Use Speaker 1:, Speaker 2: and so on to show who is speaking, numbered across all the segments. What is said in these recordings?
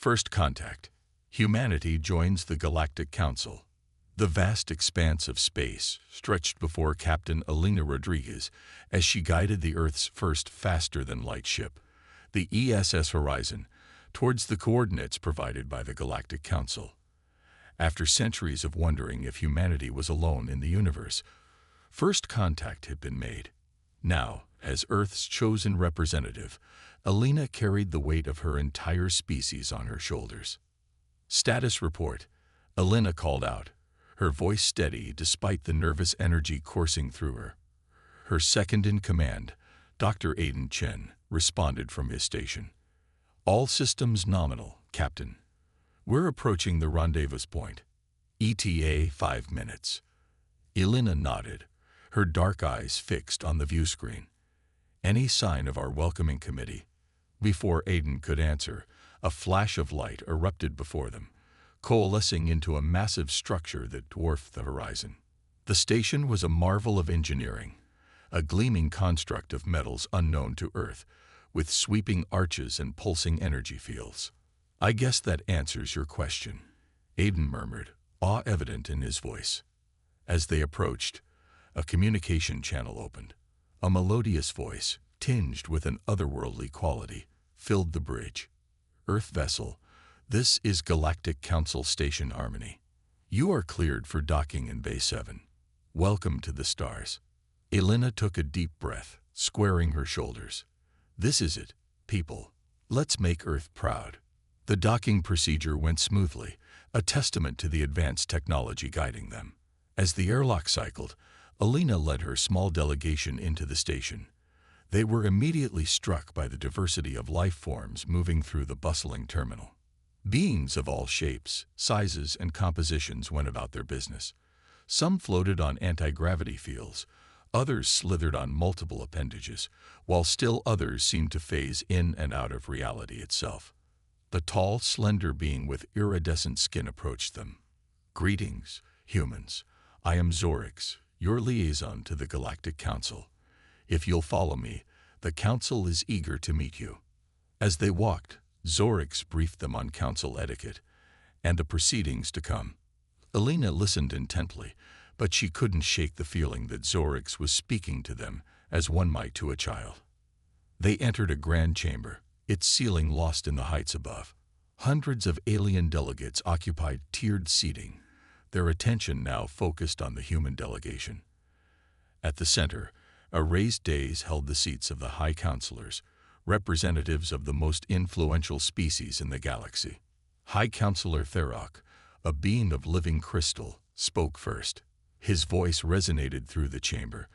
Speaker 1: First contact. Humanity joins the Galactic Council. The vast expanse of space stretched before Captain Elena Rodriguez as she guided the Earth's first faster-than-light ship, the ESS Horizon, towards the coordinates provided by the Galactic Council. After centuries of wondering if humanity was alone in the universe, first contact had been made. Now, as Earth's chosen representative, Elena carried the weight of her entire species on her shoulders. Status report, Elena called out, her voice steady despite the nervous energy coursing through her. Her second-in-command, Dr. Aiden Chen, responded from his station. All systems nominal, Captain. We're approaching the rendezvous point. ETA 5 minutes. Elena nodded, her dark eyes fixed on the view screen. Any sign of our welcoming committee? Before Aiden could answer, a flash of light erupted before them, coalescing into a massive structure that dwarfed the horizon. The station was a marvel of engineering, a gleaming construct of metals unknown to Earth, with sweeping arches and pulsing energy fields. I guess that answers your question, Aiden murmured, awe evident in his voice. As they approached, a communication channel opened. A melodious voice, tinged with an otherworldly quality, filled the bridge. Earth vessel, this is Galactic Council Station Harmony. You are cleared for docking in Bay 7. Welcome to the stars. Elena took a deep breath, squaring her shoulders. This is it, people. Let's make Earth proud. The docking procedure went smoothly, a testament to the advanced technology guiding them. As the airlock cycled, Elena led her small delegation into the station. They were immediately struck by the diversity of life forms moving through the bustling terminal. Beings of all shapes, sizes, and compositions went about their business. Some floated on anti-gravity fields, others slithered on multiple appendages, while still others seemed to phase in and out of reality itself. The tall, slender being with iridescent skin approached them. Greetings, humans. I am Zorix, your liaison to the Galactic Council. If you'll follow me, the Council is eager to meet you. As they walked, Zorix briefed them on Council etiquette and the proceedings to come. Elena listened intently, but she couldn't shake the feeling that Zorix was speaking to them as one might to a child. They entered a grand chamber, its ceiling lost in the heights above. Hundreds of alien delegates occupied tiered seating, their attention now focused on the human delegation. At the center, a raised dais held the seats of the High Counselors, representatives of the most influential species in the galaxy. High Counselor Therok, a being of living crystal, spoke first. His voice resonated through the chamber,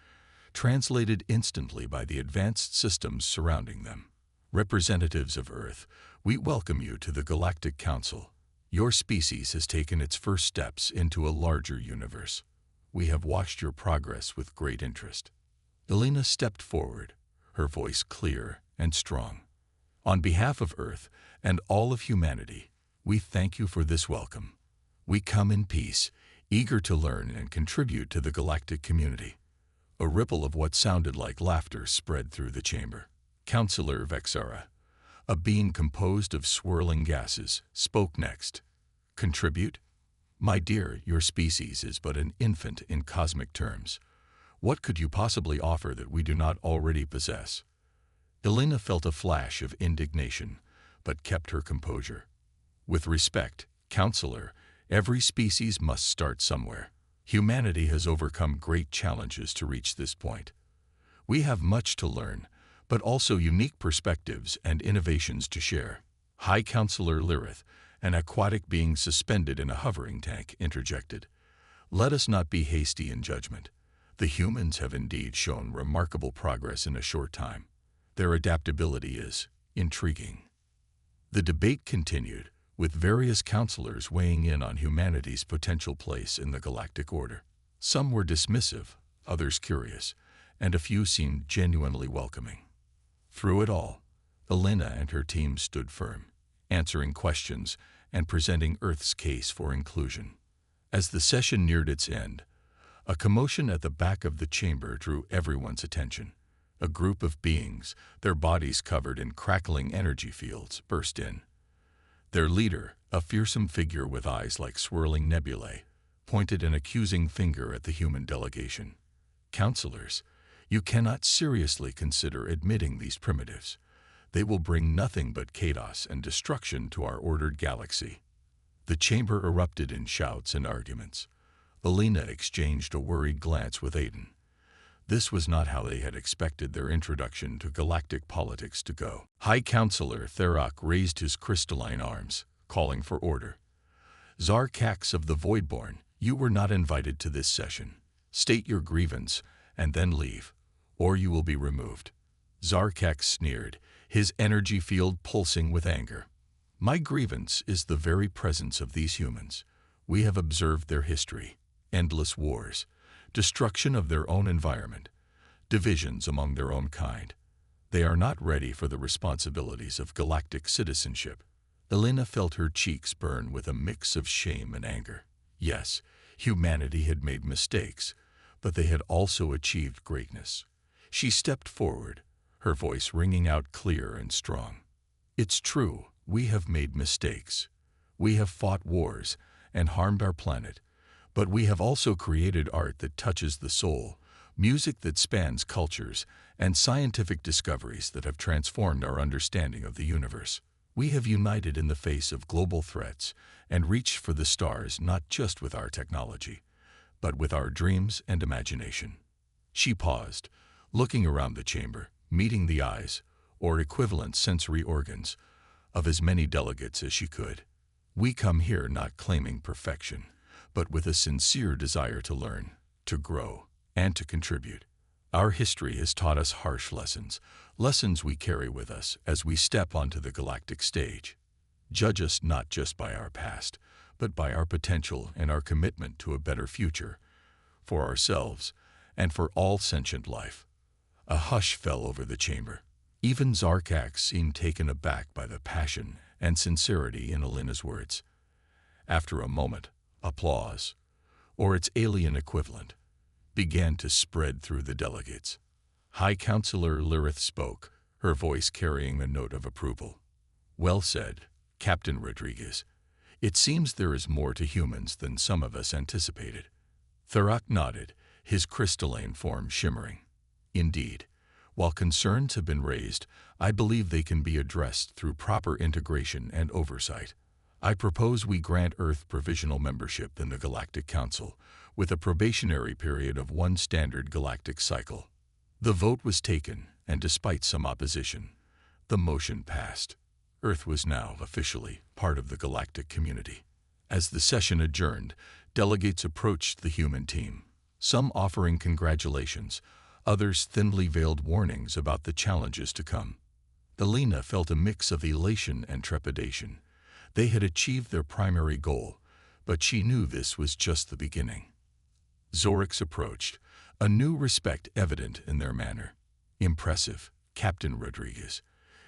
Speaker 1: translated instantly by the advanced systems surrounding them. Representatives of Earth, we welcome you to the Galactic Council. Your species has taken its first steps into a larger universe. We have watched your progress with great interest. Elena stepped forward, her voice clear and strong. On behalf of Earth and all of humanity, we thank you for this welcome. We come in peace, eager to learn and contribute to the galactic community. A ripple of what sounded like laughter spread through the chamber. Counselor Vexara, a being composed of swirling gases, spoke next. Contribute? My dear, your species is but an infant in cosmic terms. What could you possibly offer that we do not already possess? Elena felt a flash of indignation, but kept her composure. With respect, Counselor, every species must start somewhere. Humanity has overcome great challenges to reach this point. We have much to learn, but also unique perspectives and innovations to share. High Counselor Lyrith, an aquatic being suspended in a hovering tank, interjected. Let us not be hasty in judgment. The humans have indeed shown remarkable progress in a short time. Their adaptability is intriguing. The debate continued, with various counselors weighing in on humanity's potential place in the galactic order. Some were dismissive, others curious, and a few seemed genuinely welcoming. Through it all, Elena and her team stood firm, answering questions and presenting Earth's case for inclusion. As the session neared its end, a commotion at the back of the chamber drew everyone's attention. A group of beings, their bodies covered in crackling energy fields, burst in. Their leader, a fearsome figure with eyes like swirling nebulae, pointed an accusing finger at the human delegation. Counselors, you cannot seriously consider admitting these primitives. They will bring nothing but chaos and destruction to our ordered galaxy. The chamber erupted in shouts and arguments. Alina exchanged a worried glance with Aiden. This was not how they had expected their introduction to galactic politics to go. High Counselor Therak raised his crystalline arms, calling for order. Zarkax of the Voidborn, you were not invited to this session. State your grievance, and then leave, or you will be removed. Zarkax sneered, his energy field pulsing with anger. My grievance is the very presence of these humans. We have observed their history, endless wars, destruction of their own environment, divisions among their own kind. They are not ready for the responsibilities of galactic citizenship. Elena felt her cheeks burn with a mix of shame and anger. Yes, humanity had made mistakes, but they had also achieved greatness. She stepped forward, her voice ringing out clear and strong. It's true, we have made mistakes. We have fought wars and harmed our planet, but we have also created art that touches the soul, music that spans cultures, and scientific discoveries that have transformed our understanding of the universe. We have united in the face of global threats and reached for the stars not just with our technology, but with our dreams and imagination. She paused, looking around the chamber, meeting the eyes, or equivalent sensory organs, of as many delegates as she could. We come here not claiming perfection, but with a sincere desire to learn, to grow, and to contribute. Our history has taught us harsh lessons, lessons we carry with us as we step onto the galactic stage. Judge us not just by our past, but by our potential and our commitment to a better future, for ourselves and for all sentient life. A hush fell over the chamber. Even Zarkax seemed taken aback by the passion and sincerity in Elena's words. After a moment, applause, or its alien equivalent, began to spread through the delegates. High Counselor Lyrith spoke, her voice carrying a note of approval. Well said, Captain Rodriguez. It seems there is more to humans than some of us anticipated. Therak nodded, his crystalline form shimmering. Indeed, while concerns have been raised, I believe they can be addressed through proper integration and oversight. I propose we grant Earth provisional membership in the Galactic Council, with a probationary period of one standard galactic cycle. The vote was taken, and despite some opposition, the motion passed. Earth was now officially part of the galactic community. As the session adjourned, delegates approached the human team, some offering congratulations, others thinly veiled warnings about the challenges to come. Elena felt a mix of elation and trepidation. They had achieved their primary goal, but she knew this was just the beginning. Zorix approached, a new respect evident in their manner. Impressive, Captain Rodriguez.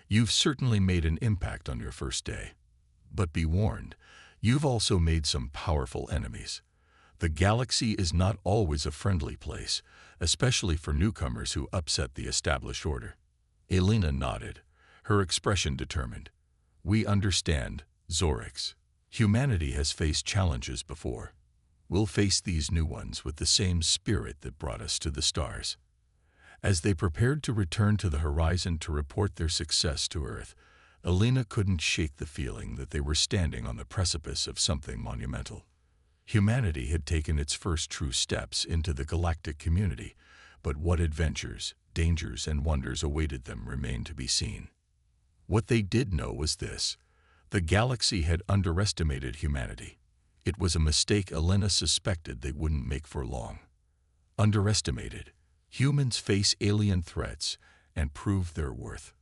Speaker 1: You've certainly made an impact on your first day. But be warned, you've also made some powerful enemies. The galaxy is not always a friendly place, especially for newcomers who upset the established order. Elena nodded, her expression determined. We understand, Zorix. Humanity has faced challenges before. We'll face these new ones with the same spirit that brought us to the stars. As they prepared to return to the horizon to report their success to Earth, Elena couldn't shake the feeling that they were standing on the precipice of something monumental. Humanity had taken its first true steps into the galactic community, but what adventures, dangers, and wonders awaited them remained to be seen. What they did know was this: the galaxy had underestimated humanity. It was a mistake Elena suspected they wouldn't make for long. Underestimated. Humans face alien threats and prove their worth.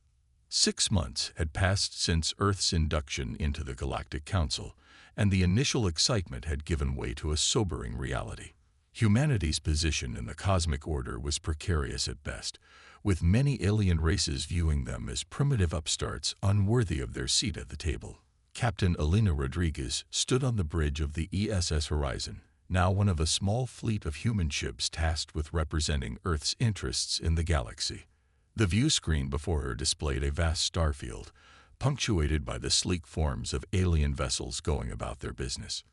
Speaker 1: 6 months had passed since Earth's induction into the Galactic Council, and the initial excitement had given way to a sobering reality. Humanity's position in the cosmic order was precarious at best, with many alien races viewing them as primitive upstarts unworthy of their seat at the table. Captain Elena Rodriguez stood on the bridge of the ESS Horizon, now one of a small fleet of human ships tasked with representing Earth's interests in the galaxy. The view screen before her displayed a vast starfield, punctuated by the sleek forms of alien vessels going about their business.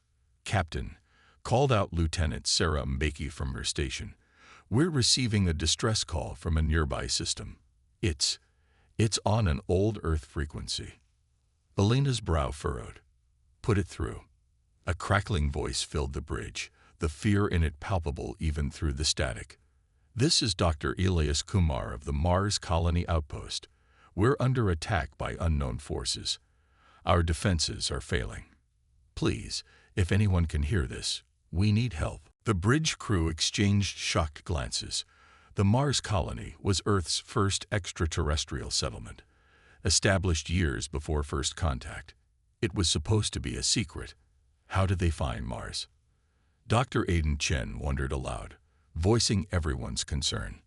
Speaker 1: "Captain," called out Lieutenant Sarah Mbeki from her station, "we're receiving a distress call from a nearby system. It's on an old Earth frequency." Alina's brow furrowed. "Put it through." A crackling voice filled the bridge, the fear in it palpable even through the static. "This is Dr. Elias Kumar of the Mars Colony Outpost. We're under attack by unknown forces. Our defenses are failing. Please, if anyone can hear this, we need help." The bridge crew exchanged shocked glances. The Mars Colony was Earth's first extraterrestrial settlement, established years before first contact. It was supposed to be a secret. How did they find Mars? Dr. Aiden Chen wondered aloud, voicing everyone's concern.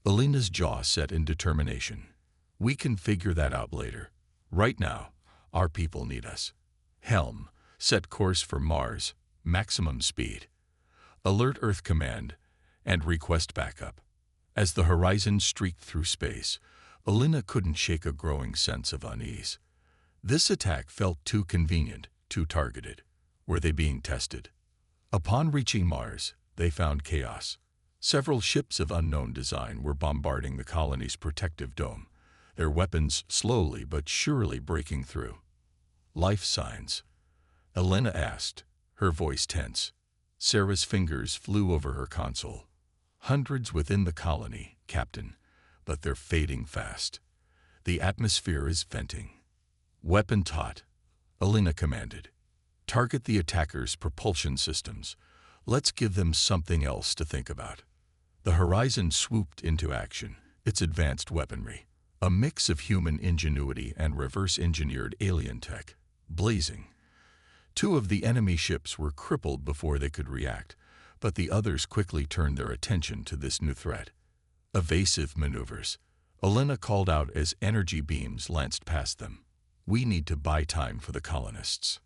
Speaker 1: Alina's jaw set in determination. "We can figure that out later. Right now, our people need us. Helm, set course for Mars, maximum speed. Alert Earth Command, and request backup." As the horizon streaked through space, Alina couldn't shake a growing sense of unease. This attack felt too convenient, too targeted. Were they being tested? Upon reaching Mars, they found chaos. Several ships of unknown design were bombarding the colony's protective dome, their weapons slowly but surely breaking through. "Life signs?" Alina asked, her voice tense. Sarah's fingers flew over her console. "Hundreds within the colony, Captain, but they're fading fast. The atmosphere is venting." "Weapon taut," Alina commanded. "Target the attackers' propulsion systems. Let's give them something else to think about." The horizon swooped into action, its advanced weaponry, a mix of human ingenuity and reverse-engineered alien tech, blazing. Two of the enemy ships were crippled before they could react, but the others quickly turned their attention to this new threat. "Evasive maneuvers," Alina called out as energy beams lanced past them. "We need to buy time for the colonists."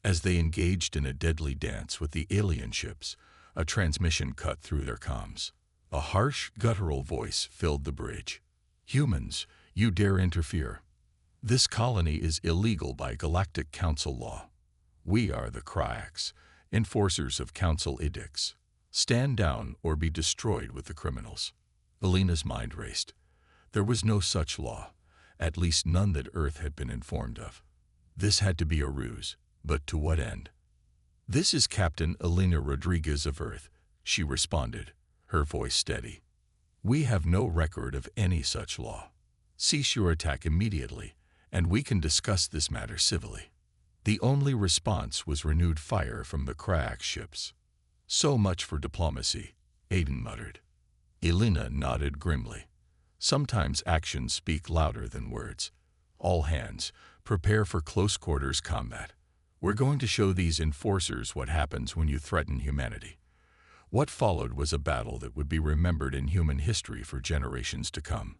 Speaker 1: As they engaged in a deadly dance with the alien ships, a transmission cut through their comms. A harsh, guttural voice filled the bridge. "Humans, you dare interfere. This colony is illegal by Galactic Council law. We are the Krayaks, enforcers of Council edicts. Stand down or be destroyed with the criminals." Alina's mind raced. There was no such law, at least none that Earth had been informed of. This had to be a ruse, but to what end? "This is Captain Elena Rodriguez of Earth," she responded, her voice steady. "We have no record of any such law. Cease your attack immediately, and we can discuss this matter civilly." The only response was renewed fire from the Krayak ships. "So much for diplomacy," Aiden muttered. Elena nodded grimly. "Sometimes actions speak louder than words. All hands, prepare for close-quarters combat. We're going to show these enforcers what happens when you threaten humanity." What followed was a battle that would be remembered in human history for generations to come.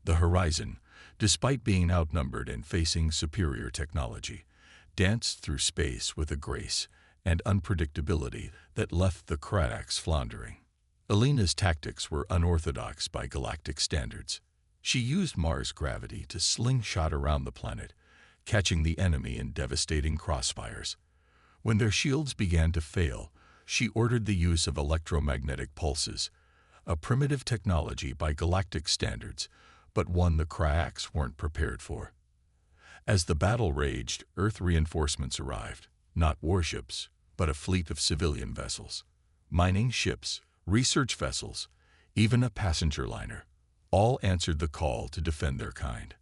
Speaker 1: The horizon, despite being outnumbered and facing superior technology, danced through space with a grace and unpredictability that left the Krayaks floundering. Alina's tactics were unorthodox by galactic standards. She used Mars gravity to slingshot around the planet, catching the enemy in devastating crossfires. When their shields began to fail, she ordered the use of electromagnetic pulses, a primitive technology by galactic standards, but one the Krayaks weren't prepared for. As the battle raged, Earth reinforcements arrived, not warships, but a fleet of civilian vessels. Mining ships, research vessels, even a passenger liner, all answered the call to defend their kind.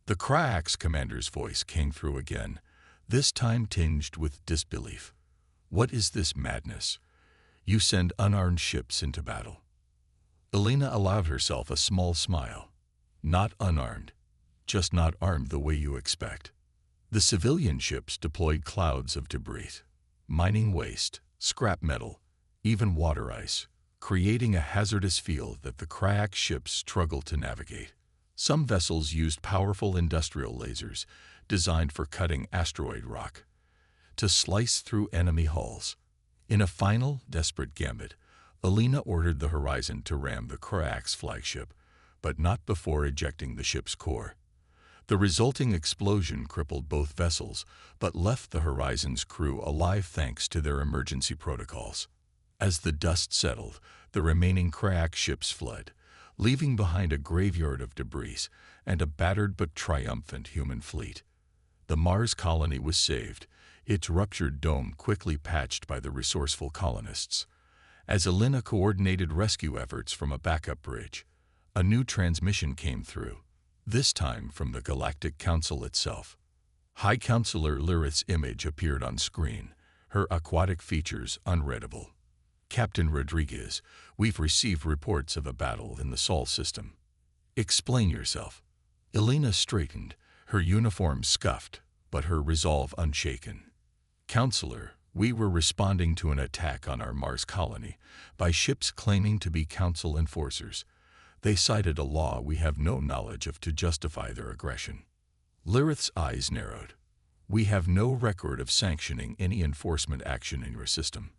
Speaker 1: The Krayaks commander's voice came through again, this time tinged with disbelief. "What is this madness? You send unarmed ships into battle." Alina allowed herself a small smile. "Not unarmed, just not armed the way you expect." The civilian ships deployed clouds of debris, mining waste, scrap metal, even water ice, creating a hazardous field that the Krayak ships struggled to navigate. Some vessels used powerful industrial lasers designed for cutting asteroid rock to slice through enemy hulls. In a final, desperate gambit, Alina ordered the Horizon to ram the Krayak's flagship, but not before ejecting the ship's core. The resulting explosion crippled both vessels, but left the Horizon's crew alive thanks to their emergency protocols. As the dust settled, the remaining Crack ships fled, leaving behind a graveyard of debris and a battered but triumphant human fleet. The Mars colony was saved, its ruptured dome quickly patched by the resourceful colonists. As Elena coordinated rescue efforts from a backup bridge, a new transmission came through, this time from the Galactic Council itself. High Counselor Lyrith's image appeared on screen, her aquatic features unreadable. Captain Rodriguez, we've received reports of a battle in the Sol system. Explain yourself. Elena straightened, her uniform scuffed, but her resolve unshaken. Counselor, we were responding to an attack on our Mars colony by ships claiming to be Council enforcers. They cited a law we have no knowledge of to justify their aggression. Lyrith's eyes narrowed. We have no record of sanctioning any enforcement action in your system.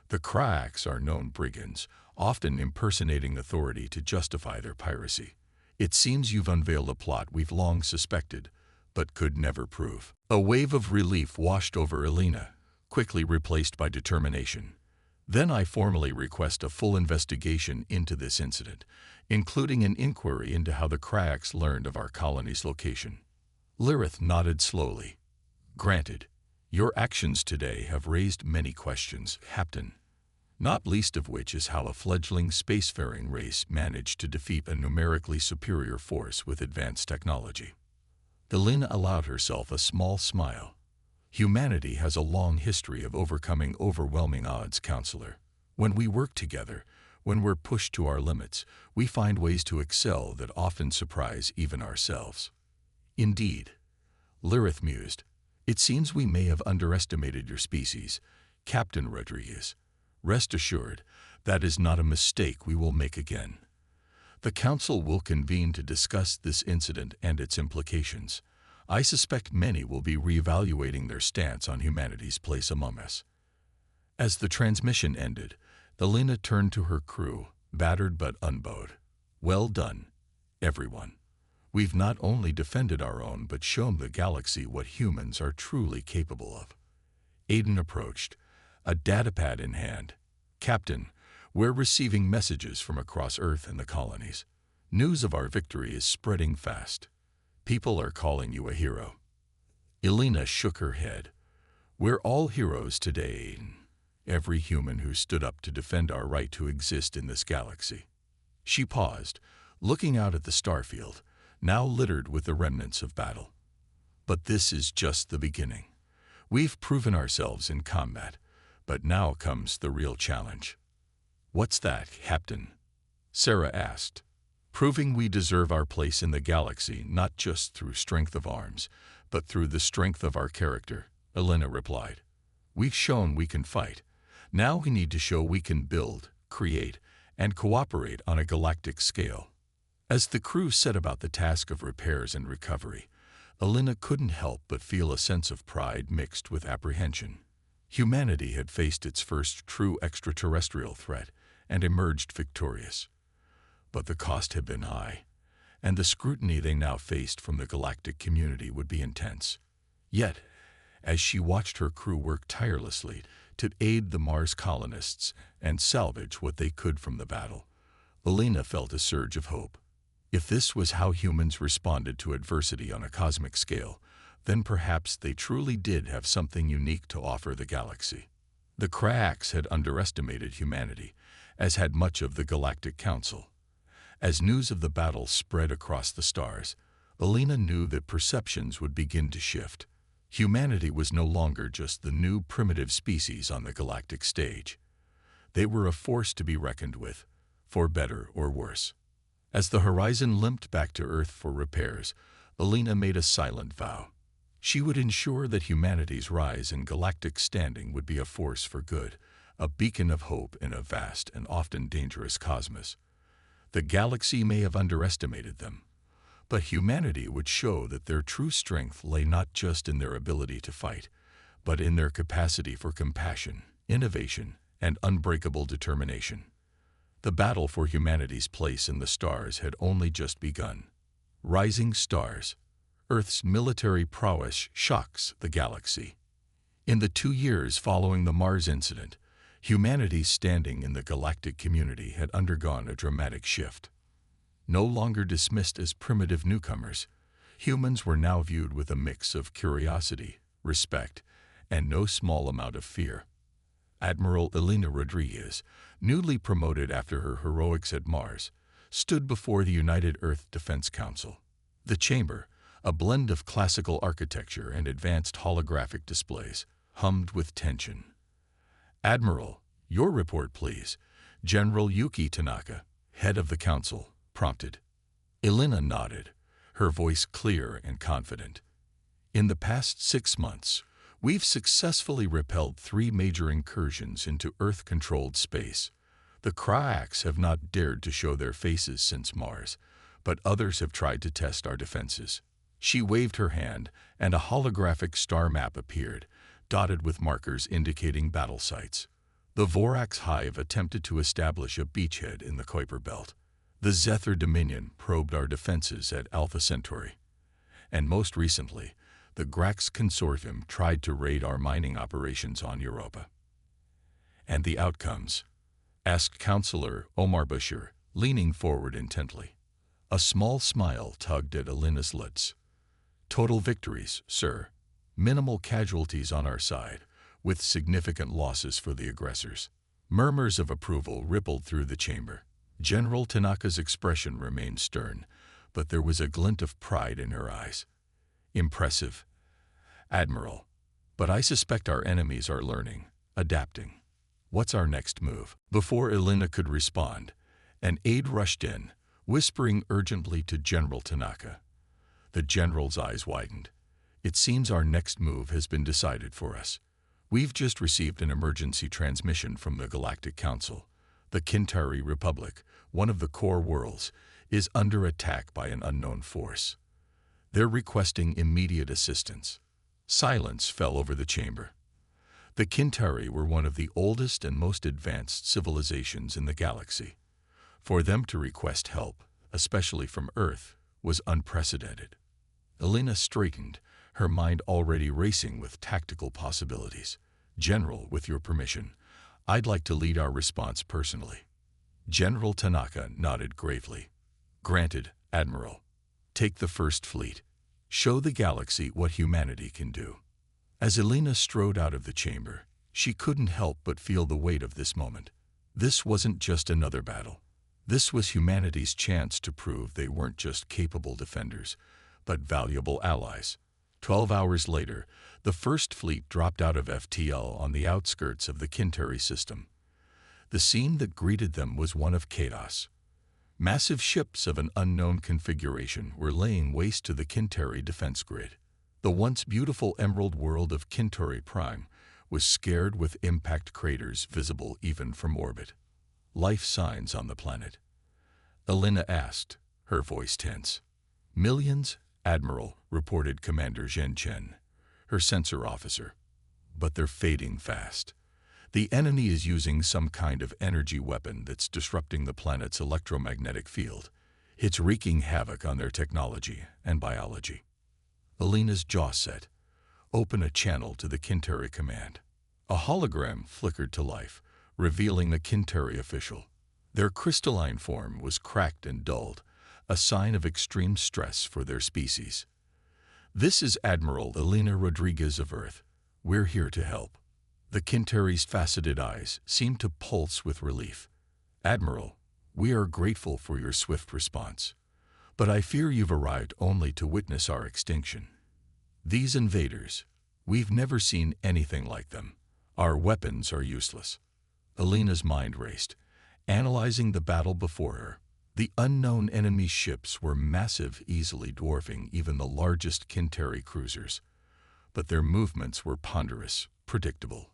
Speaker 1: The Cracks are known brigands, often impersonating authority to justify their piracy. It seems you've unveiled a plot we've long suspected, but could never prove. A wave of relief washed over Elena, quickly replaced by determination. Then I formally request a full investigation into this incident, including an inquiry into how the Cracks learned of our colony's location. Lyrith nodded slowly. Granted, your actions today have raised many questions, Captain. Not least of which is how a fledgling spacefaring race managed to defeat a numerically superior force with advanced technology. Elena allowed herself a small smile. Humanity has a long history of overcoming overwhelming odds, Counselor. When we work together, when we're pushed to our limits, we find ways to excel that often surprise even ourselves. Indeed, Lyrith mused, it seems we may have underestimated your species, Captain Rodriguez. Rest assured, that is not a mistake we will make again. The Council will convene to discuss this incident and its implications. I suspect many will be reevaluating their stance on humanity's place among us. As the transmission ended, Elena turned to her crew, battered but unbowed. Well done, everyone. We've not only defended our own but shown the galaxy what humans are truly capable of. Aiden approached, a datapad in hand. Captain, we're receiving messages from across Earth and the colonies. News of our victory is spreading fast. People are calling you a hero. Elena shook her head. We're all heroes today, Aiden. Every human who stood up to defend our right to exist in this galaxy. She paused, looking out at the starfield, now littered with the remnants of battle. But this is just the beginning. We've proven ourselves in combat, but now comes the real challenge. What's that, Captain? Sarah asked. Proving we deserve our place in the galaxy not just through strength of arms, but through the strength of our character, Elena replied. We've shown we can fight. Now we need to show we can build, create, and cooperate on a galactic scale. As the crew set about the task of repairs and recovery, Elena couldn't help but feel a sense of pride mixed with apprehension. Humanity had faced its first true extraterrestrial threat and emerged victorious. But the cost had been high, and the scrutiny they now faced from the galactic community would be intense. Yet, as she watched her crew work tirelessly to aid the Mars colonists and salvage what they could from the battle, Elena felt a surge of hope. If this was how humans responded to adversity on a cosmic scale, then perhaps they truly did have something unique to offer the galaxy. The Cracks had underestimated humanity, as had much of the Galactic Council. As news of the battle spread across the stars, Elena knew that perceptions would begin to shift. Humanity was no longer just the new primitive species on the galactic stage. They were a force to be reckoned with, for better or worse. As the Horizon limped back to Earth for repairs, Elena made a silent vow. She would ensure that humanity's rise in galactic standing would be a force for good, a beacon of hope in a vast and often dangerous cosmos. The galaxy may have underestimated them, but humanity would show that their true strength lay not just in their ability to fight, but in their capacity for compassion, innovation, and unbreakable determination. The battle for humanity's place in the stars had only just begun. Rising stars. Earth's military prowess shocks the galaxy. In the 2 years following the Mars incident, humanity's standing in the galactic community had undergone a dramatic shift. No longer dismissed as primitive newcomers, humans were now viewed with a mix of curiosity, respect, and no small amount of fear. Admiral Elena Rodriguez, newly promoted after her heroics at Mars, stood before the United Earth Defense Council. The chamber, a blend of classical architecture and advanced holographic displays, hummed with tension. "Admiral, your report, please," General Yuki Tanaka, head of the council, prompted. Elena nodded, her voice clear and confident. "In the past 6 months, we've successfully repelled 3 major incursions into Earth-controlled space. The Krayaks have not dared to show their faces since Mars, but others have tried to test our defenses." She waved her hand, and a holographic star map appeared, dotted with markers indicating battle sites. The Vorax Hive attempted to establish a beachhead in the Kuiper Belt. The Zephyr Dominion probed our defenses at Alpha Centauri. And most recently, the Grax Consortium tried to raid our mining operations on Europa. "And the outcomes?" asked Counselor Omar Bashir, leaning forward intently. A small smile tugged at Elena's lips. "Total victories, sir. Minimal casualties on our side, with significant losses for the aggressors." Murmurs of approval rippled through the chamber. General Tanaka's expression remained stern, but there was a glint of pride in her eyes. "Impressive, Admiral. But I suspect our enemies are learning, adapting. What's our next move?" Before Elena could respond, an aide rushed in, whispering urgently to General Tanaka. The general's eyes widened. "It seems our next move has been decided for us. We've just received an emergency transmission from the Galactic Council. The Kintari Republic, one of the core worlds, is under attack by an unknown force. They're requesting immediate assistance." Silence fell over the chamber. The Kintari were one of the oldest and most advanced civilizations in the galaxy. For them to request help, especially from Earth, was unprecedented. Elena straightened, her mind already racing with tactical possibilities. "General, with your permission, I'd like to lead our response personally." General Tanaka nodded gravely. "Granted, Admiral. Take the First Fleet. Show the galaxy what humanity can do." As Elena strode out of the chamber, she couldn't help but feel the weight of this moment. This wasn't just another battle. This was humanity's chance to prove they weren't just capable defenders, but valuable allies. 12 hours later, the First Fleet dropped out of FTL on the outskirts of the Kintari system. The scene that greeted them was one of chaos. Massive ships of an unknown configuration were laying waste to the Kintari defense grid. The once beautiful emerald world of Kintari Prime was scared with impact craters visible even from orbit. "Life signs on the planet?" Elena asked, her voice tense. "Millions, Admiral," reported Commander Zhen Chen, her sensor officer. "But they're fading fast. The enemy is using some kind of energy weapon that's disrupting the planet's electromagnetic field. It's wreaking havoc on their technology and biology." Elena's jaw set. "Open a channel to the Kintari command." A hologram flickered to life, revealing the Kintari official. Their crystalline form was cracked and dulled, a sign of extreme stress for their species. "This is Admiral Elena Rodriguez of Earth. We're here to help." The Kintari's faceted eyes seemed to pulse with relief. "Admiral, we are grateful for your swift response, but I fear you've arrived only to witness our extinction. These invaders, we've never seen anything like them. Our weapons are useless." Elena's mind raced, analyzing the battle before her. The unknown enemy ships were massive, easily dwarfing even the largest Kintari cruisers. But their movements were ponderous, predictable.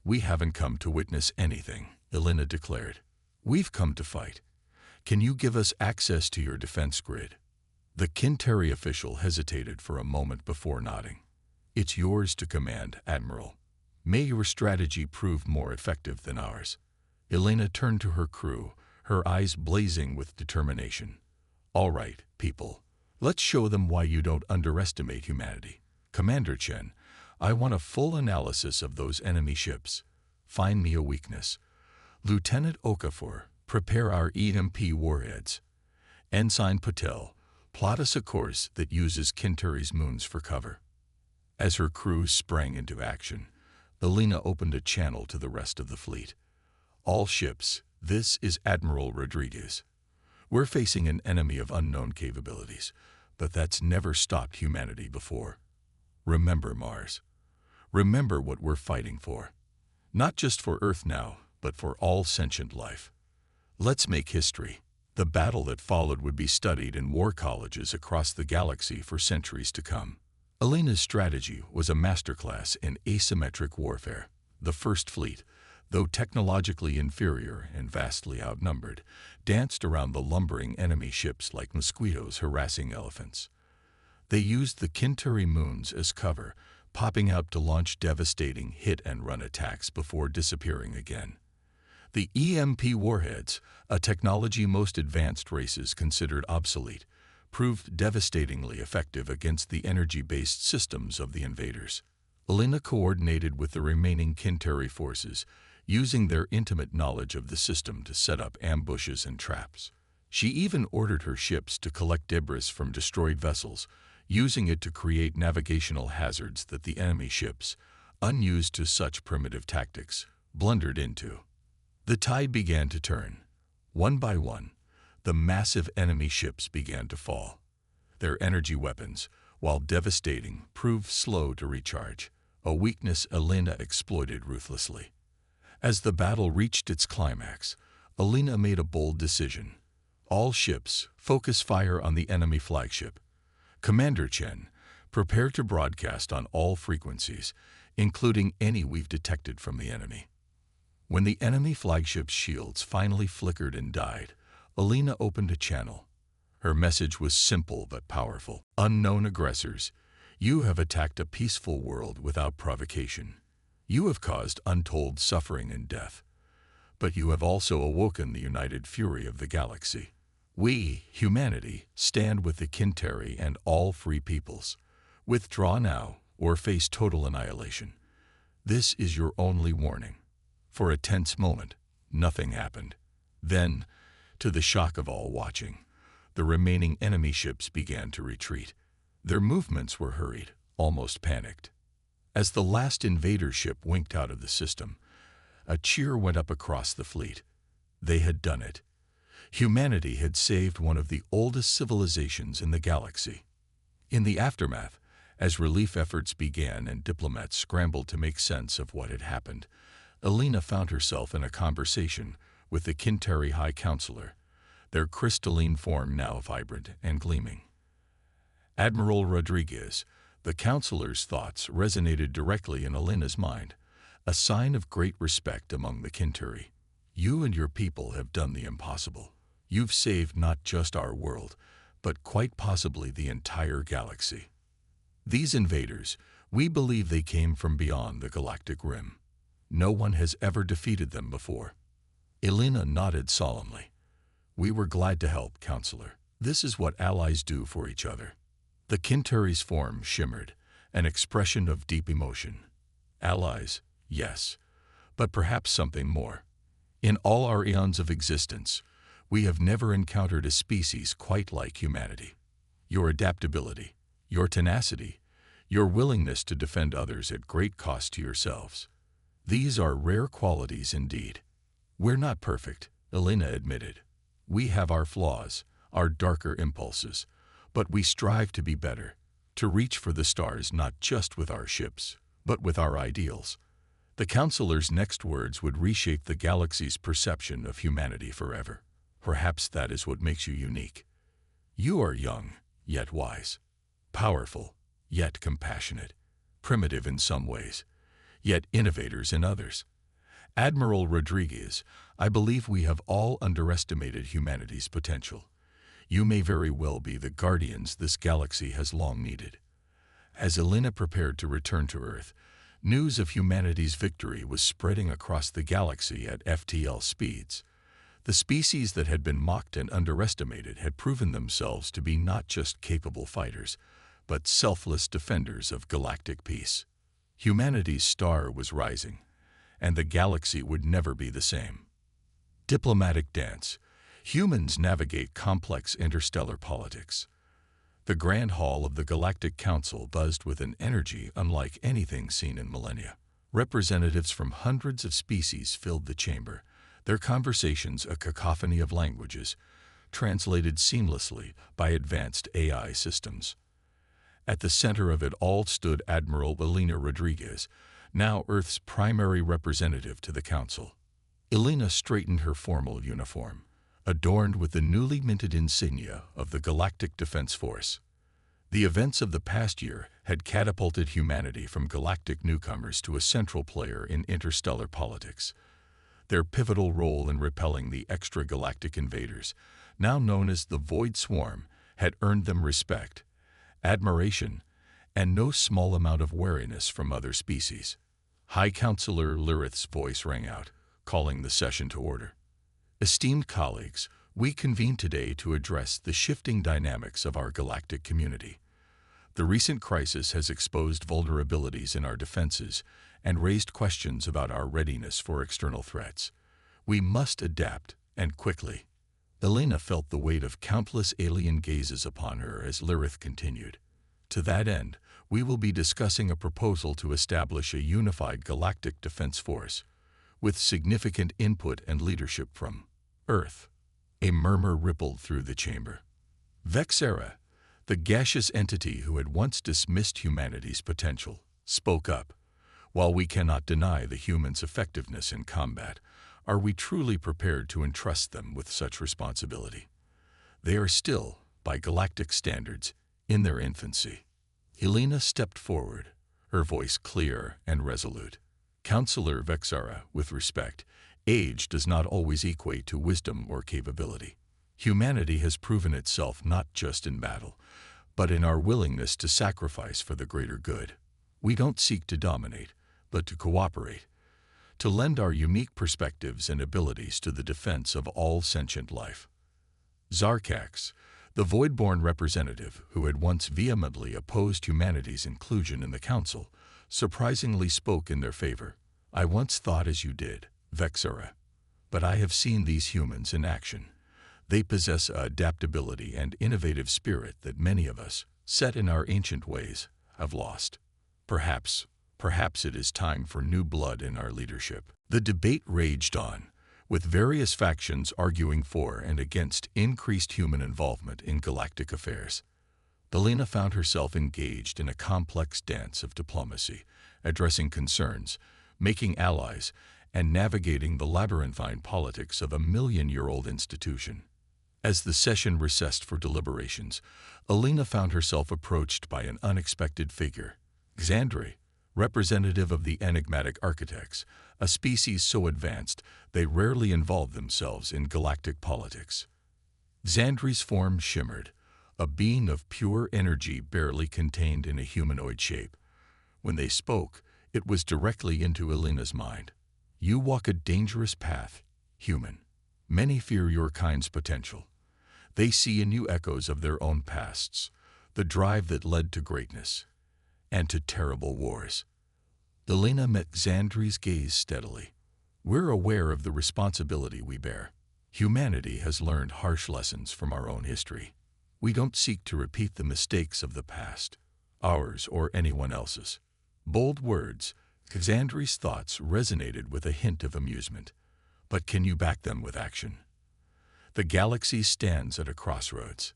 Speaker 1: "We haven't come to witness anything," Elena declared. "We've come to fight. Can you give us access to your defense grid?" The Kintari official hesitated for a moment before nodding. "It's yours to command, Admiral. May your strategy prove more effective than ours." Elena turned to her crew, her eyes blazing with determination. "All right, people. Let's show them why you don't underestimate humanity. Commander Chen, I want a full analysis of those enemy ships. Find me a weakness. Lieutenant Okafor, prepare our EMP warheads. Ensign Patel, plot us a course that uses Kinturi's moons for cover. As her crew sprang into action, Alina opened a channel to the rest of the fleet. All ships, this is Admiral Rodriguez. We're facing an enemy of unknown capabilities, but that's never stopped humanity before. Remember Mars. Remember what we're fighting for. Not just for Earth now, but for all sentient life. Let's make history. The battle that followed would be studied in war colleges across the galaxy for centuries to come. Alina's strategy was a masterclass in asymmetric warfare. The First Fleet, though technologically inferior and vastly outnumbered, danced around the lumbering enemy ships like mosquitoes harassing elephants. They used the Kinturi moons as cover, popping out to launch devastating hit-and-run attacks before disappearing again. The EMP warheads, a technology most advanced races considered obsolete, proved devastatingly effective against the energy-based systems of the invaders. Alina coordinated with the remaining Kinturi forces, using their intimate knowledge of the system to set up ambushes and traps. She even ordered her ships to collect debris from destroyed vessels, using it to create navigational hazards that the enemy ships, unused to such primitive tactics, blundered into. The tide began to turn. One by one, the massive enemy ships began to fall. Their energy weapons, while devastating, proved slow to recharge, a weakness Alina exploited ruthlessly. As the battle reached its climax, Alina made a bold decision. All ships, focus fire on the enemy flagship. Commander Chen, prepare to broadcast on all frequencies, including any we've detected from the enemy. When the enemy flagship's shields finally flickered and died, Alina opened a channel. Her message was simple but powerful. Unknown aggressors, you have attacked a peaceful world without provocation. You have caused untold suffering and death. But you have also awoken the united fury of the galaxy. We, humanity, stand with the Kinturi and all free peoples. Withdraw now or face total annihilation. This is your only warning. For a tense moment, nothing happened. Then, to the shock of all watching, the remaining enemy ships began to retreat. Their movements were hurried, almost panicked. As the last invader ship winked out of the system, a cheer went up across the fleet. They had done it. Humanity had saved one of the oldest civilizations in the galaxy. In the aftermath, as relief efforts began and diplomats scrambled to make sense of what had happened, Alina found herself in a conversation with the Kinturi High Counselor, their crystalline form now vibrant and gleaming. Admiral Rodriguez, the counselor's thoughts resonated directly in Alina's mind, a sign of great respect among the Kinturi. You and your people have done the impossible. You've saved not just our world, but quite possibly the entire galaxy. These invaders, we believe they came from beyond the galactic rim. No one has ever defeated them before. Alina nodded solemnly. We were glad to help, Counselor. This is what allies do for each other. The Kinturi's form shimmered, an expression of deep emotion. Allies, yes, but perhaps something more. In all our eons of existence, we have never encountered a species quite like humanity. Your adaptability, your tenacity, your willingness to defend others at great cost to yourselves. These are rare qualities indeed. We're not perfect, Alina admitted. We have our flaws, our darker impulses, but we strive to be better, to reach for the stars not just with our ships, but with our ideals. The counselor's next words would reshape the galaxy's perception of humanity forever. Perhaps that is what makes you unique. You are young, yet wise, powerful, yet compassionate, primitive in some ways, yet innovators in others. Admiral Rodriguez, I believe we have all underestimated humanity's potential. You may very well be the guardians this galaxy has long needed. As Alina prepared to return to Earth, news of humanity's victory was spreading across the galaxy at FTL speeds. The species that had been mocked and underestimated had proven themselves to be not just capable fighters, but selfless defenders of galactic peace. Humanity's star was rising, and the galaxy would never be the same. Diplomatic dance. Humans navigate complex interstellar politics. The Grand Hall of the Galactic Council buzzed with an energy unlike anything seen in millennia. Representatives from hundreds of species filled the chamber, their conversations a cacophony of languages, translated seamlessly by advanced AI systems. At the center of it all stood Admiral Elena Rodriguez, now Earth's primary representative to the Council. Elena straightened her formal uniform, adorned with the newly minted insignia of the Galactic Defense Force. The events of the past year had catapulted humanity from galactic newcomers to a central player in interstellar politics. Their pivotal role in repelling the extragalactic invaders, now known as the Void Swarm, had earned them respect, admiration, and no small amount of wariness from other species. High Counselor Lyrith's voice rang out, calling the session to order. Esteemed colleagues, we convene today to address the shifting dynamics of our galactic community. The recent crisis has exposed vulnerabilities in our defenses and raised questions about our readiness for external threats. We must adapt, and quickly. Elena felt the weight of countless alien gazes upon her as Lyrith continued. To that end, we will be discussing a proposal to establish a unified galactic defense force, with significant input and leadership from Earth. A murmur rippled through the chamber. Vexera, the gaseous entity who had once dismissed humanity's potential, spoke up. While we cannot deny the humans' effectiveness in combat, are we truly prepared to entrust them with such responsibility? They are still, by galactic standards, in their infancy. Elena stepped forward, her voice clear and resolute. Counselor Vexera, with respect, age does not always equate to wisdom or capability. Humanity has proven itself not just in battle, but in our willingness to sacrifice for the greater good. We don't seek to dominate, but to cooperate, to lend our unique perspectives and abilities to the defense of all sentient life. Zarkax, the Voidborn representative who had once vehemently opposed humanity's inclusion in the Council, surprisingly spoke in their favor. I once thought as you did, Vexera, but I have seen these humans in action. They possess a adaptability and innovative spirit that many of us, set in our ancient ways, have lost. Perhaps it is time for new blood in our leadership. The debate raged on, with various factions arguing for and against increased human involvement in galactic affairs. Elena found herself engaged in a complex dance of diplomacy, addressing concerns, making allies, and navigating the labyrinthine politics of a million-year-old institution. As the session recessed for deliberations, Elena found herself approached by an unexpected figure, Xandri, representative of the enigmatic architects, a species so advanced they rarely involve themselves in galactic politics. Xandri's form shimmered, a being of pure energy barely contained in a humanoid shape. When they spoke, it was directly into Elena's mind. You walk a dangerous path, human. Many fear your kind's potential. They see in you echoes of their own pasts, the drive that led to greatness, and to terrible wars. Elena met Xandri's gaze steadily. We're aware of the responsibility we bear. Humanity has learned harsh lessons from our own history. We don't seek to repeat the mistakes of the past, ours or anyone else's. Bold words, Xandri's thoughts resonated with a hint of amusement. But can you back them with action? The galaxy stands at a crossroads.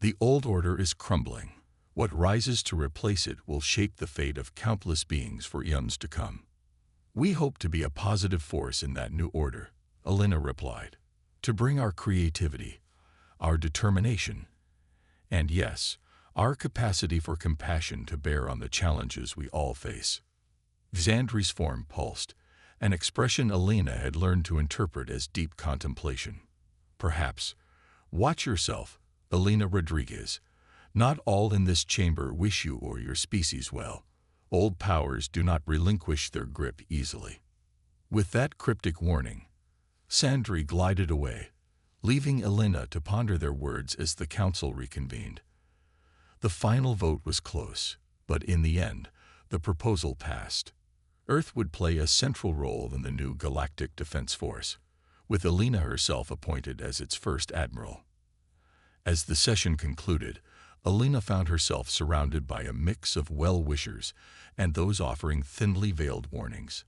Speaker 1: The old order is crumbling. What rises to replace it will shape the fate of countless beings for eons to come. We hope to be a positive force in that new order, Elena replied, to bring our creativity, our determination, and yes, our capacity for compassion to bear on the challenges we all face. Xandri's form pulsed, an expression Elena had learned to interpret as deep contemplation. Perhaps, watch yourself, Elena Rodriguez. Not all in this chamber wish you or your species well. Old powers do not relinquish their grip easily. With that cryptic warning, Sandri glided away, leaving Elena to ponder their words as the council reconvened. The final vote was close, but in the end, the proposal passed. Earth would play a central role in the new Galactic Defense Force, with Elena herself appointed as its first admiral. As the session concluded, Elena found herself surrounded by a mix of well-wishers and those offering thinly veiled warnings.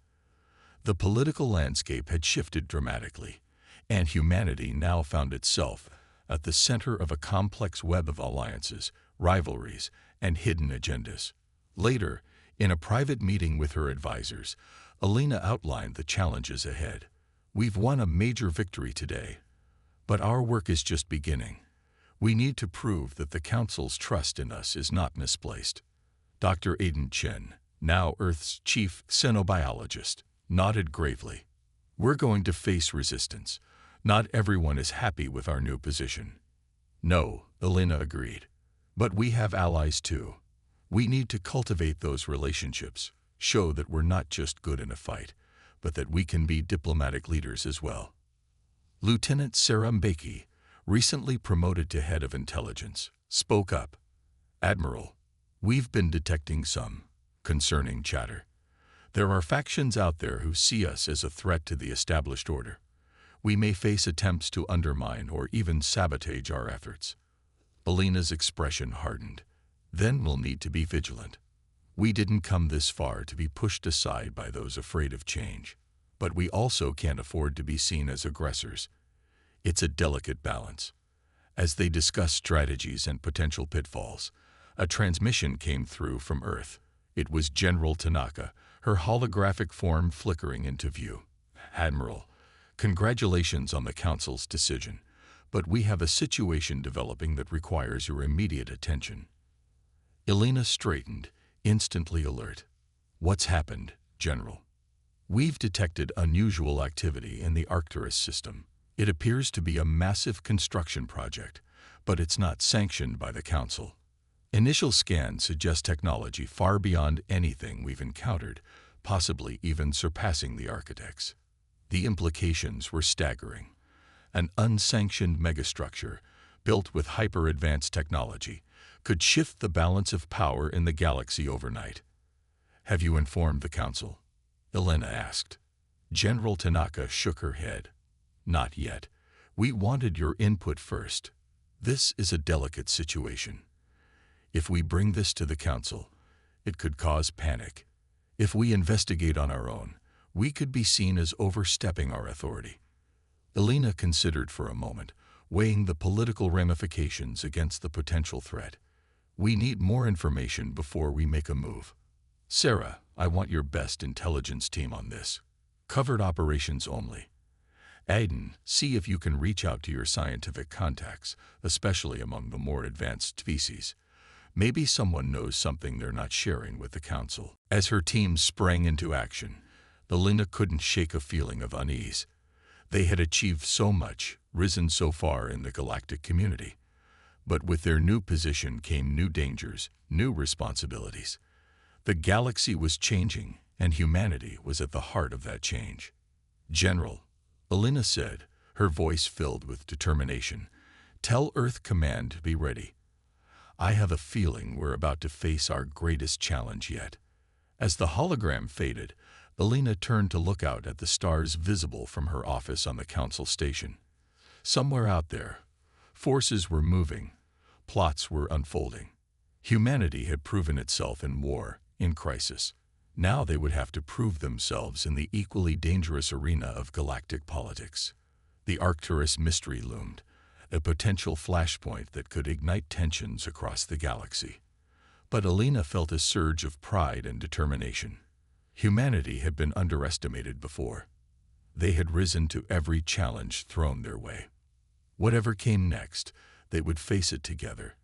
Speaker 1: The political landscape had shifted dramatically, and humanity now found itself at the center of a complex web of alliances, rivalries, and hidden agendas. Later, in a private meeting with her advisors, Elena outlined the challenges ahead. "We've won a major victory today, but our work is just beginning. We need to prove that the Council's trust in us is not misplaced." Dr. Aiden Chen, now Earth's chief xenobiologist, nodded gravely. "We're going to face resistance. Not everyone is happy with our new position." "No," Elena agreed. "But we have allies too. We need to cultivate those relationships, show that we're not just good in a fight, but that we can be diplomatic leaders as well." Lieutenant Sarah Mbeki, recently promoted to head of intelligence, spoke up. "Admiral, we've been detecting some concerning chatter. There are factions out there who see us as a threat to the established order. We may face attempts to undermine or even sabotage our efforts." Elena's expression hardened. "Then we'll need to be vigilant. We didn't come this far to be pushed aside by those afraid of change, but we also can't afford to be seen as aggressors. It's a delicate balance." As they discussed strategies and potential pitfalls, a transmission came through from Earth. It was General Tanaka, her holographic form flickering into view. "Admiral, congratulations on the Council's decision, but we have a situation developing that requires your immediate attention." Elena straightened, instantly alert. "What's happened, General?" "We've detected unusual activity in the Arcturus system. It appears to be a massive construction project, but it's not sanctioned by the Council. Initial scans suggest technology far beyond anything we've encountered, possibly even surpassing the architects." The implications were staggering. An unsanctioned megastructure, built with hyper-advanced technology, could shift the balance of power in the galaxy overnight. "Have you informed the Council?" Elena asked. General Tanaka shook her head. "Not yet. We wanted your input first. This is a delicate situation. If we bring this to the Council, it could cause panic. If we investigate on our own, we could be seen as overstepping our authority." Elena considered for a moment, weighing the political ramifications against the potential threat. "We need more information before we make a move. Sarah, I want your best intelligence team on this. Covered operations only. Aiden, see if you can reach out to your scientific contacts, especially among the more advanced species. Maybe someone knows something they're not sharing with the Council." As her team sprang into action, Elena couldn't shake a feeling of unease. They had achieved so much, risen so far in the galactic community. But with their new position came new dangers, new responsibilities. The galaxy was changing, and humanity was at the heart of that change. "General," Elena said, her voice filled with determination, "tell Earth Command to be ready. I have a feeling we're about to face our greatest challenge yet." As the hologram faded, Elena turned to look out at the stars visible from her office on the Council station. Somewhere out there, forces were moving, plots were unfolding. Humanity had proven itself in war, in crisis. Now they would have to prove themselves in the equally dangerous arena of galactic politics. The Arcturus mystery loomed, a potential flashpoint that could ignite tensions across the galaxy. But Elena felt a surge of pride and determination. Humanity had been underestimated before. They had risen to every challenge thrown their way. Whatever came next, they would face it together,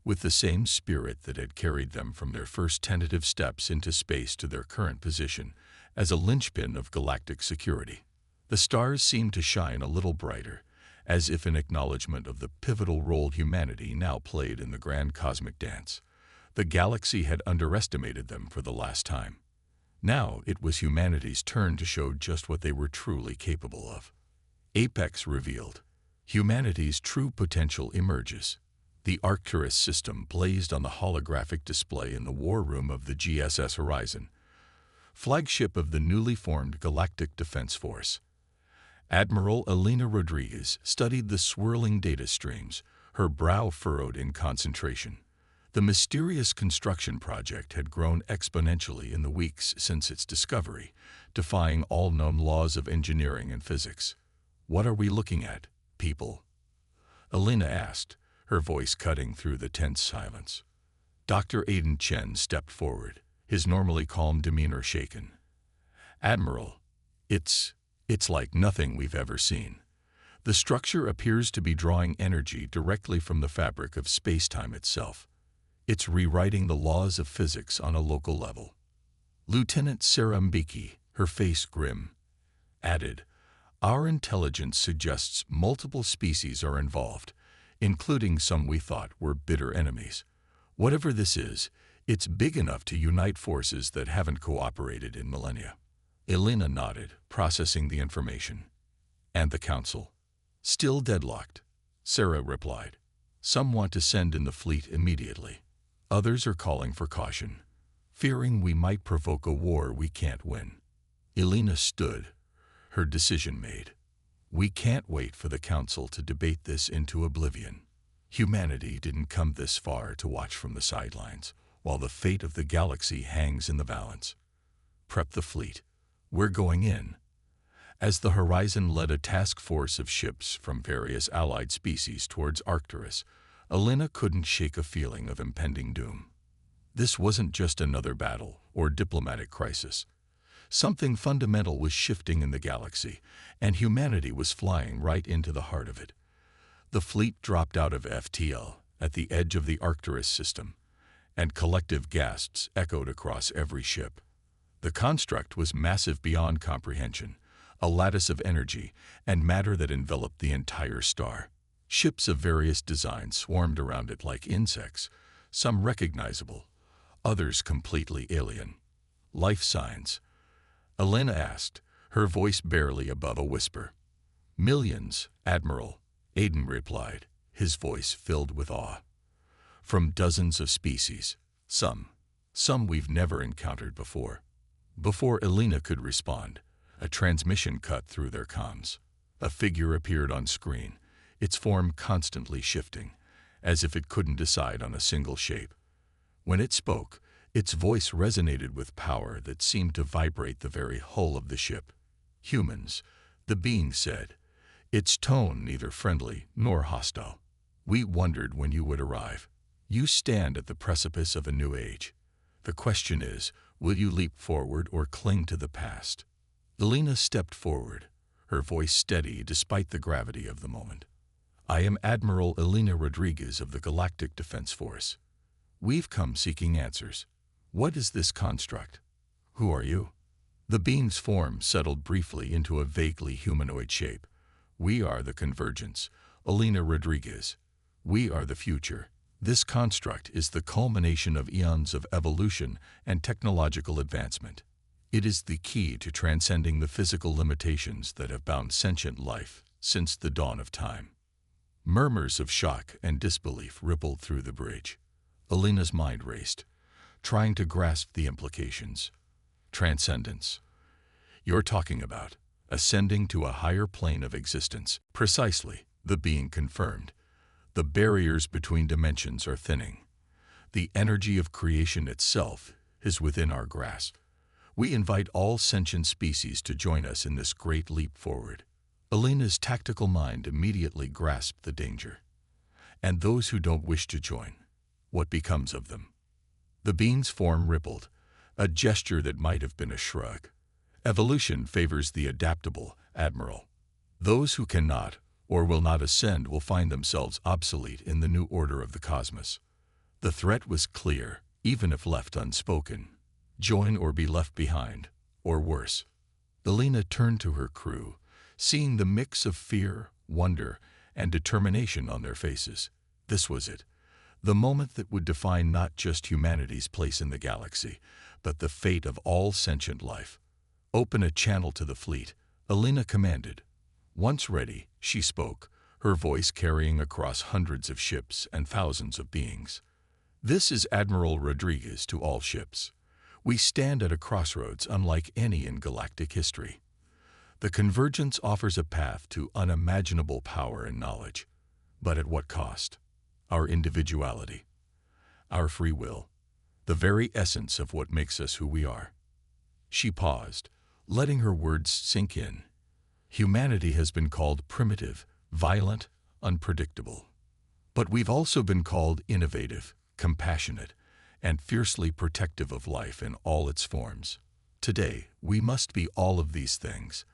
Speaker 1: with the same spirit that had carried them from their first tentative steps into space to their current position as a linchpin of galactic security. The stars seemed to shine a little brighter, as if in acknowledgement of the pivotal role humanity now played in the grand cosmic dance. The galaxy had underestimated them for the last time. Now it was humanity's turn to show just what they were truly capable of. Apex revealed. Humanity's true potential emerges. The Arcturus system blazed on the holographic display in the war room of the GSS Horizon, flagship of the newly formed Galactic Defense Force. Admiral Elena Rodriguez studied the swirling data streams, her brow furrowed in concentration. The mysterious construction project had grown exponentially in the weeks since its discovery, defying all known laws of engineering and physics. "What are we looking at, people?" Elena asked, her voice cutting through the tense silence. Dr. Aiden Chen stepped forward, his normally calm demeanor shaken. "Admiral, it's like nothing we've ever seen. The structure appears to be drawing energy directly from the fabric of space-time itself. It's rewriting the laws of physics on a local level." Lieutenant Sarah Mbiki, her face grim, added, "Our intelligence suggests multiple species are involved, including some we thought were bitter enemies. Whatever this is, it's big enough to unite forces that haven't cooperated in millennia." Elena nodded, processing the information. "And the Council?" "Still deadlocked," Sarah replied. "Some want to send in the fleet immediately. Others are calling for caution, fearing we might provoke a war we can't win." Elena stood, her decision made. "We can't wait for the Council to debate this into oblivion. Humanity didn't come this far to watch from the sidelines, while the fate of the galaxy hangs in the balance. Prep the fleet. We're going in." As the Horizon led a task force of ships from various allied species towards Arcturus, Elena couldn't shake a feeling of impending doom. This wasn't just another battle or diplomatic crisis. Something fundamental was shifting in the galaxy, and humanity was flying right into the heart of it. The fleet dropped out of FTL at the edge of the Arcturus system, and collective gasps echoed across every ship. The construct was massive beyond comprehension, a lattice of energy and matter that enveloped the entire star. Ships of various designs swarmed around it like insects, some recognizable, others completely alien. "Life signs?" Elena asked, her voice barely above a whisper. "Millions, Admiral," Aiden replied, his voice filled with awe. "From dozens of species, some we've never encountered before." Before Elena could respond, a transmission cut through their comms. A figure appeared on screen, its form constantly shifting, as if it couldn't decide on a single shape. When it spoke, its voice resonated with power that seemed to vibrate the very hull of the ship. "Humans," the being said, its tone neither friendly nor hostile. "We wondered when you would arrive. You stand at the precipice of a new age. The question is, will you leap forward or cling to the past?" Elena stepped forward, her voice steady despite the gravity of the moment. "I am Admiral Elena Rodriguez of the Galactic Defense Force. We've come seeking answers. What is this construct? Who are you?" The being's form settled briefly into a vaguely humanoid shape. "We are the Convergence, Elena Rodriguez. We are the future. This construct is the culmination of eons of evolution and technological advancement. It is the key to transcending the physical limitations that have bound sentient life since the dawn of time." Murmurs of shock and disbelief rippled through the bridge. Elena's mind raced, trying to grasp the implications. "Transcendence. You're talking about ascending to a higher plane of existence." "Precisely," the being confirmed. "The barriers between dimensions are thinning. The energy of creation itself is within our grasp. We invite all sentient species to join us in this great leap forward." Elena's tactical mind immediately grasped the danger. "And those who don't wish to join, what becomes of them?" The being's form rippled, a gesture that might have been a shrug. "Evolution favors the adaptable, Admiral. Those who cannot or will not ascend will find themselves obsolete in the new order of the cosmos." The threat was clear, even if left unspoken. Join or be left behind, or worse. Elena turned to her crew, seeing the mix of fear, wonder, and determination on their faces. This was it, the moment that would define not just humanity's place in the galaxy, but the fate of all sentient life. "Open a channel to the fleet," Elena commanded. Once ready, she spoke, her voice carrying across hundreds of ships and thousands of beings. This is Admiral Rodriguez to all ships. We stand at a crossroads unlike any in galactic history. The Convergence offers a path to unimaginable power and knowledge. But at what cost? Our individuality, our free will, the very essence of what makes us who we are. She paused, letting her words sink in. Humanity has been called primitive, violent, unpredictable. But we've also been called innovative, compassionate, and fiercely protective of life in all its forms. Today, we must be all of these things.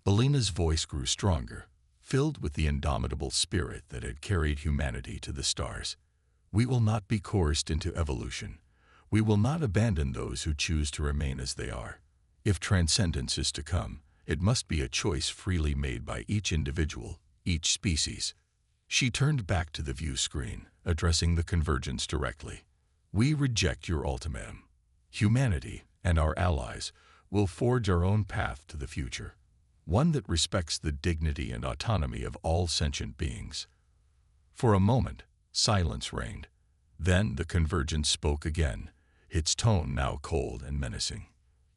Speaker 1: Alina's voice grew stronger, filled with the indomitable spirit that had carried humanity to the stars. We will not be coerced into evolution. We will not abandon those who choose to remain as they are. If transcendence is to come, it must be a choice freely made by each individual, each species. She turned back to the view screen, addressing the Convergence directly. We reject your ultimatum. Humanity and our allies will forge our own path to the future, one that respects the dignity and autonomy of all sentient beings. For a moment, silence reigned. Then the Convergence spoke again, its tone now cold and menacing.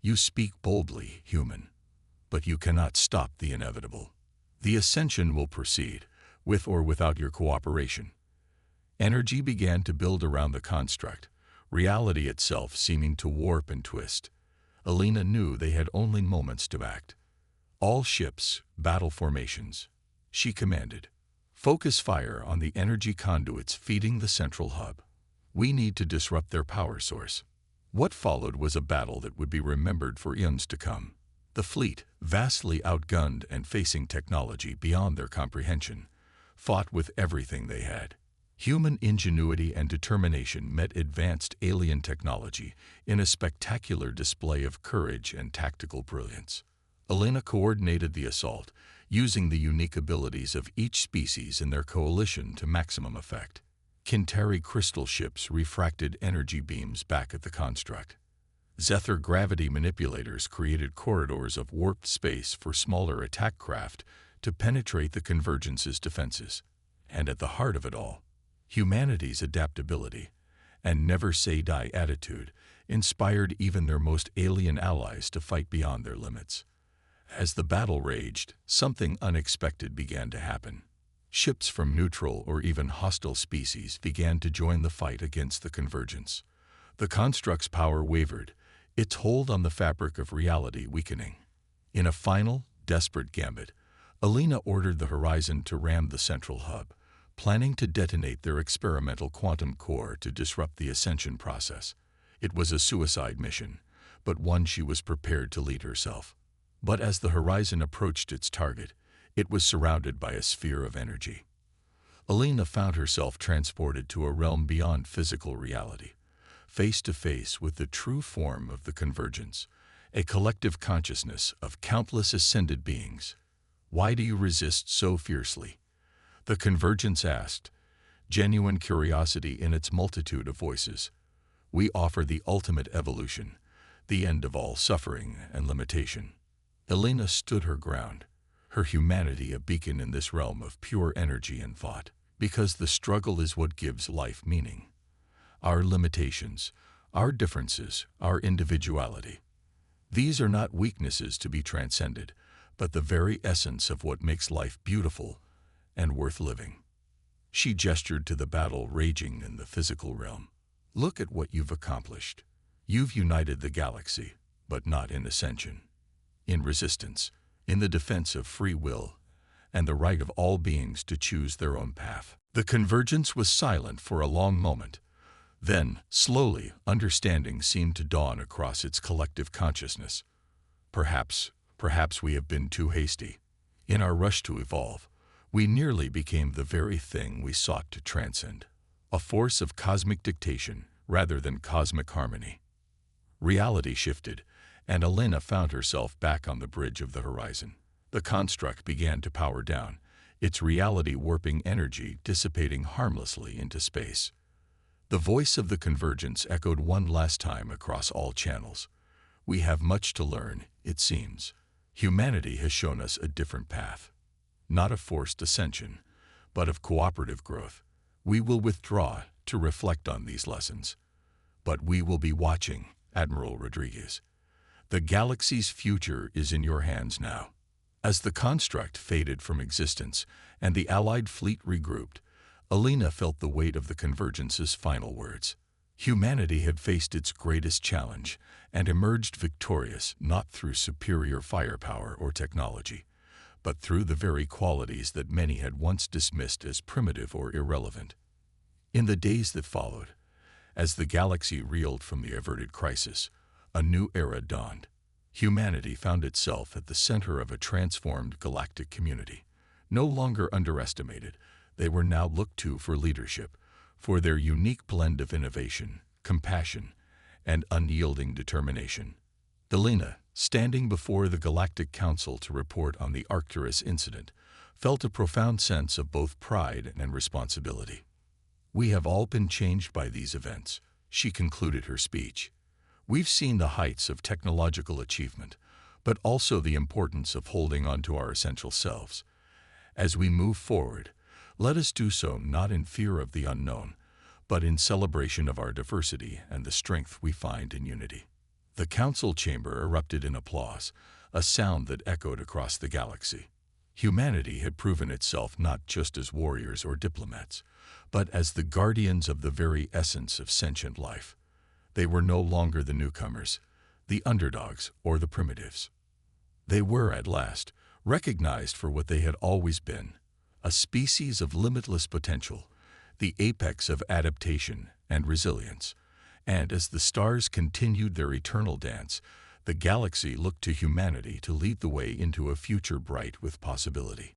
Speaker 1: You speak boldly, human, but you cannot stop the inevitable. The ascension will proceed, with or without your cooperation. Energy began to build around the construct, reality itself seeming to warp and twist. Alina knew they had only moments to act. All ships, battle formations. She commanded. Focus fire on the energy conduits feeding the central hub. We need to disrupt their power source. What followed was a battle that would be remembered for eons to come. The fleet, vastly outgunned and facing technology beyond their comprehension, fought with everything they had. Human ingenuity and determination met advanced alien technology in a spectacular display of courage and tactical brilliance. Alina coordinated the assault, using the unique abilities of each species in their coalition to maximum effect. Kintari crystal ships refracted energy beams back at the construct. Zephyr gravity manipulators created corridors of warped space for smaller attack craft to penetrate the Convergence's defenses. And at the heart of it all, humanity's adaptability and never-say-die attitude inspired even their most alien allies to fight beyond their limits. As the battle raged, something unexpected began to happen. Ships from neutral or even hostile species began to join the fight against the Convergence. The construct's power wavered, its hold on the fabric of reality weakening. In a final, desperate gambit, Alina ordered the Horizon to ram the central hub, planning to detonate their experimental quantum core to disrupt the ascension process. It was a suicide mission, but one she was prepared to lead herself. But as the Horizon approached its target, it was surrounded by a sphere of energy. Alina found herself transported to a realm beyond physical reality, face to face with the true form of the Convergence, a collective consciousness of countless ascended beings. Why do you resist so fiercely? The Convergence asked, genuine curiosity in its multitude of voices. We offer the ultimate evolution, the end of all suffering and limitation. Alina stood her ground, her humanity a beacon in this realm of pure energy and thought, because the struggle is what gives life meaning. Our limitations, our differences, our individuality. These are not weaknesses to be transcended, but the very essence of what makes life beautiful and worth living. She gestured to the battle raging in the physical realm. Look at what you've accomplished. You've united the galaxy, but not in ascension. In resistance, in the defense of free will, and the right of all beings to choose their own path. The Convergence was silent for a long moment. Then, slowly, understanding seemed to dawn across its collective consciousness. Perhaps we have been too hasty. In our rush to evolve, we nearly became the very thing we sought to transcend, a force of cosmic dictation rather than cosmic harmony. Reality shifted, and Alina found herself back on the bridge of the Horizon. The construct began to power down, its reality warping energy dissipating harmlessly into space. The voice of the Convergence echoed one last time across all channels. We have much to learn, it seems. Humanity has shown us a different path. not of forced ascension, but of cooperative growth. We will withdraw to reflect on these lessons. But we will be watching, Admiral Rodriguez. The galaxy's future is in your hands now. As the construct faded from existence and the Allied fleet regrouped, Alina felt the weight of the Convergence's final words. Humanity had faced its greatest challenge and emerged victorious not through superior firepower or technology, but through the very qualities that many had once dismissed as primitive or irrelevant. In the days that followed, as the galaxy reeled from the averted crisis, a new era dawned. Humanity found itself at the center of a transformed galactic community. No longer underestimated, they were now looked to for leadership, for their unique blend of innovation, compassion, and unyielding determination. Alina, standing before the Galactic Council to report on the Arcturus incident, felt a profound sense of both pride and responsibility. We have all been changed by these events, she concluded her speech. We've seen the heights of technological achievement, but also the importance of holding on to our essential selves. As we move forward, let us do so not in fear of the unknown, but in celebration of our diversity and the strength we find in unity. The council chamber erupted in applause, a sound that echoed across the galaxy. Humanity had proven itself not just as warriors or diplomats, but as the guardians of the very essence of sentient life. They were no longer the newcomers, the underdogs, or the primitives. They were, at last, recognized for what they had always been, a species of limitless potential, the apex of adaptation and resilience. And as the stars continued their eternal dance, the galaxy looked to humanity to lead the way into a future bright with possibility.